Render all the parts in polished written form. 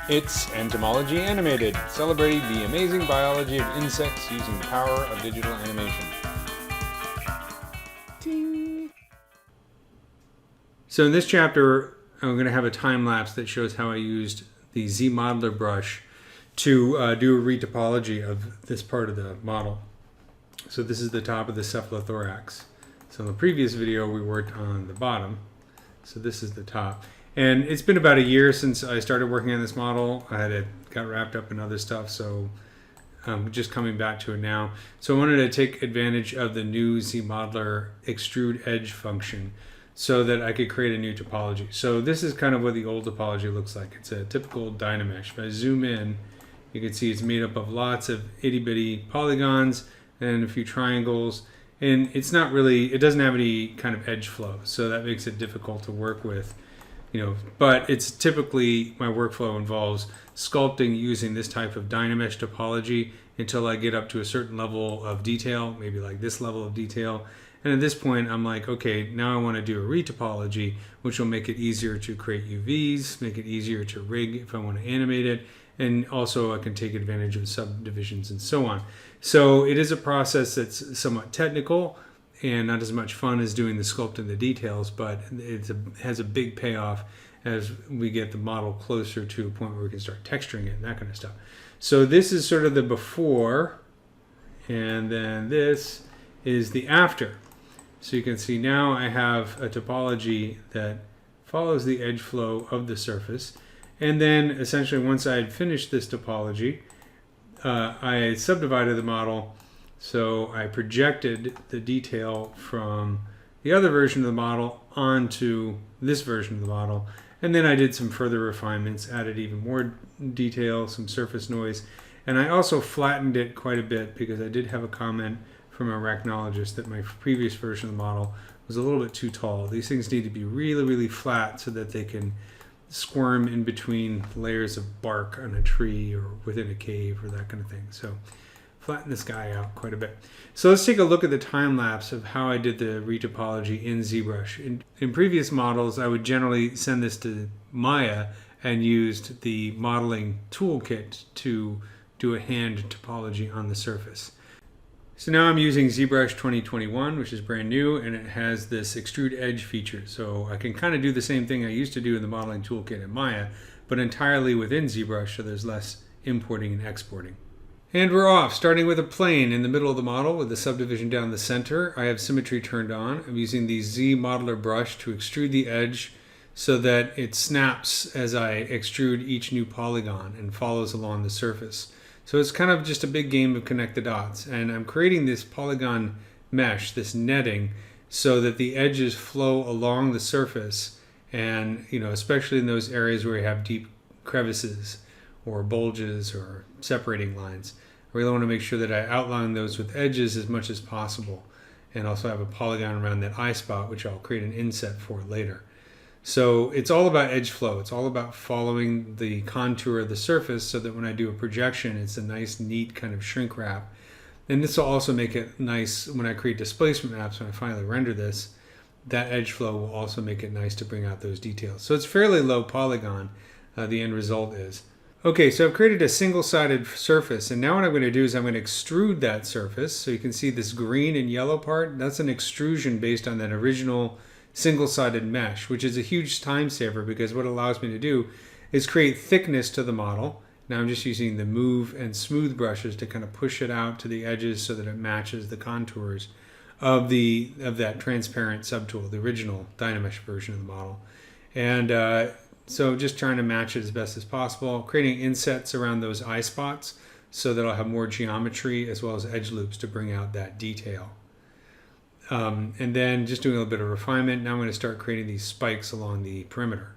It's Entomology Animated, celebrating the amazing biology of insects using the power of digital animation. Ding. So in this chapter, I'm going to have a time lapse that shows how I used the ZBrush brush to do a retopology of this part of the model. So this is the top of the cephalothorax. So in the previous video, we worked on the bottom. So this is the top. And it's been about a year since I started working on this model. Got wrapped up in other stuff, so I'm just coming back to it now. So I wanted to take advantage of the new ZModeler extrude edge function so that I could create a new topology. So this is kind of what the old topology looks like. It's a typical Dynamesh. If I zoom in, you can see it's made up of lots of itty-bitty polygons and a few triangles. And it's not really, it doesn't have any kind of edge flow, so that makes it difficult to work with. But it's typically, my workflow involves sculpting using this type of Dynamesh topology until I get up to a certain level of detail, maybe like this level of detail. And at this point, I'm like, okay, now I want to do a retopology, which will make it easier to create UVs, make it easier to rig if I want to animate it, and also I can take advantage of subdivisions and so on. So it is a process that's somewhat technical and not as much fun as doing the sculpt and the details, but it has a big payoff as we get the model closer to a point where we can start texturing it and that kind of stuff. So this is sort of the before, and then this is the after. So you can see now I have a topology that follows the edge flow of the surface. And then essentially once I had finished this topology, I subdivided the model. So I projected the detail from the other version of the model onto this version of the model. And then I did some further refinements, added even more detail, some surface noise. And I also flattened it quite a bit because I did have a comment from an arachnologist that my previous version of the model was a little bit too tall. These things need to be really, really flat so that they can squirm in between layers of bark on a tree or within a cave or that kind of thing. So flatten this guy out quite a bit. So let's take a look at the time lapse of how I did the retopology in ZBrush. In previous models, I would generally send this to Maya and used the modeling toolkit to do a hand topology on the surface. So now I'm using ZBrush 2021, which is brand new, and it has this extrude edge feature. So I can kind of do the same thing I used to do in the modeling toolkit in Maya, but entirely within ZBrush, so there's less importing and exporting. And we're off, starting with a plane in the middle of the model with the subdivision down the center. I have symmetry turned on. I'm using the ZModeler brush to extrude the edge so that it snaps as I extrude each new polygon and follows along the surface. So it's kind of just a big game of connect the dots. And I'm creating this polygon mesh, this netting, so that the edges flow along the surface. And, especially in those areas where you have deep crevices or bulges or separating lines. I really want to make sure that I outline those with edges as much as possible, and also have a polygon around that eye spot, which I'll create an inset for later. So it's all about edge flow. It's all about following the contour of the surface so that when I do a projection, it's a nice, neat kind of shrink wrap. And this will also make it nice when I create displacement maps, when I finally render this. That edge flow will also make it nice to bring out those details. So it's fairly low polygon, the end result is. Okay, so I've created a single-sided surface, and now what I'm going to do is I'm going to extrude that surface. So you can see this green and yellow part, that's an extrusion based on that original single-sided mesh, which is a huge time saver because what it allows me to do is create thickness to the model. Now I'm just using the move and smooth brushes to kind of push it out to the edges so that it matches the contours of that transparent subtool, the original Dynamesh version of the model. And so just trying to match it as best as possible, creating insets around those eye spots so that I'll have more geometry as well as edge loops to bring out that detail. And then just doing a little bit of refinement. Now I'm going to start creating these spikes along the perimeter.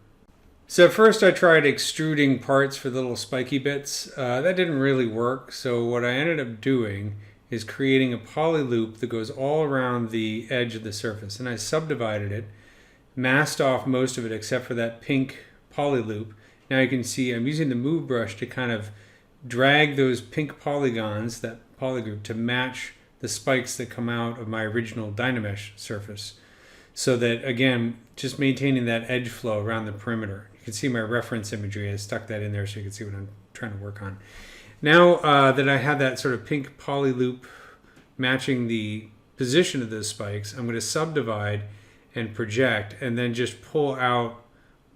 So first I tried extruding parts for the little spiky bits. That didn't really work. So what I ended up doing is creating a poly loop that goes all around the edge of the surface. And I subdivided it, masked off most of it except for that pink poly loop. Now you can see I'm using the move brush to kind of drag those pink polygons, that poly group, to match the spikes that come out of my original Dynamesh surface. So that, again, just maintaining that edge flow around the perimeter. You can see my reference imagery. I stuck that in there so you can see what I'm trying to work on. Now that I have that sort of pink poly loop matching the position of those spikes, I'm going to subdivide and project and then just pull out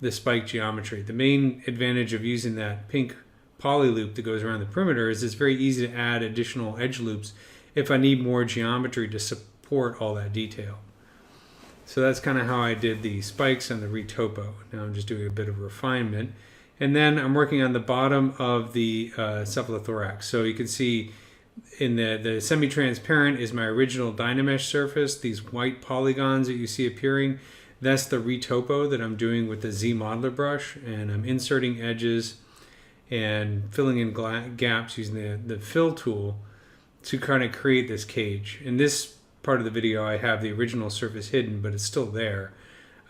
the spike geometry. The main advantage of using that pink poly loop that goes around the perimeter is it's very easy to add additional edge loops if I need more geometry to support all that detail. So that's kind of how I did the spikes and the retopo. Now I'm just doing a bit of refinement. And then I'm working on the bottom of the cephalothorax. So you can see in the semi-transparent is my original Dynamesh surface. These white polygons that you see appearing, that's the retopo that I'm doing with the Z modeler brush. And I'm inserting edges and filling in gaps using the fill tool to kind of create this cage. In this part of the video, I have the original surface hidden, but it's still there.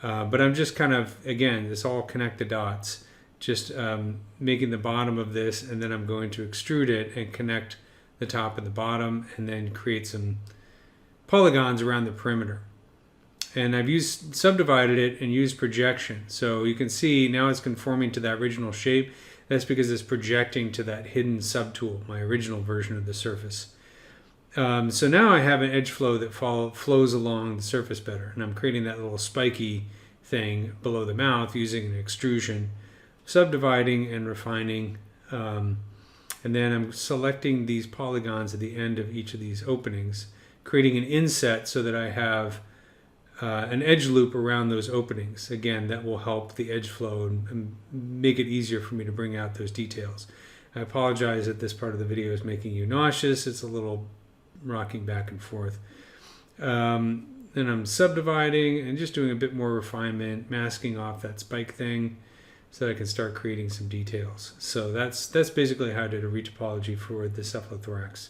But I'm just kind of, again, this all connect the dots, just making the bottom of this, and then I'm going to extrude it and connect the top and the bottom, and then create some polygons around the perimeter. And I've subdivided it and used projection. So you can see now it's conforming to that original shape. That's because it's projecting to that hidden subtool, my original version of the surface. So now I have an edge flow that flows along the surface better, and I'm creating that little spiky thing below the mouth using an extrusion, subdividing and refining, and then I'm selecting these polygons at the end of each of these openings, creating an inset so that I have an edge loop around those openings. Again, that will help the edge flow and make it easier for me to bring out those details. I apologize that this part of the video is making you nauseous. It's a little rocking back and forth. Then I'm subdividing and just doing a bit more refinement, masking off that spike thing so that I can start creating some details. So that's basically how I did a retopology for the cephalothorax.